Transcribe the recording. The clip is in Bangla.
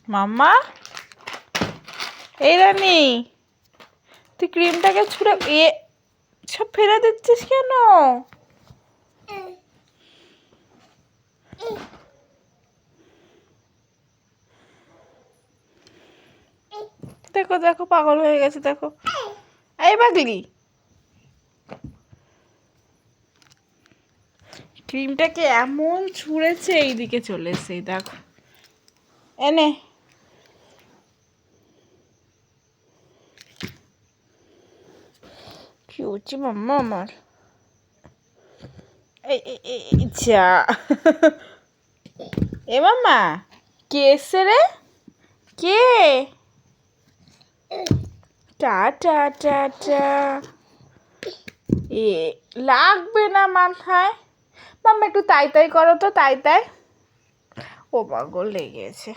মাম্মা, এই রানী, তুই ক্রিমটাকে ছুঁড়ে সব ফেলে দিচ্ছিস কেন? দেখো দেখো, পাগল হয়ে গেছে দেখো। এই পাগলি, ক্রিমটাকে এমন ছুঁড়েছে এইদিকে চলে এসে, দেখো। এনে কি হচ্ছে মাম্মা আমার? যা এ মাম্মা, কে এসছে রে? কে? টা টা টা টা। লাগবে না মাথায়। মাম্মা একটু তাই তাই করো তো, তাই তাই। ও পাগল লেগেছে।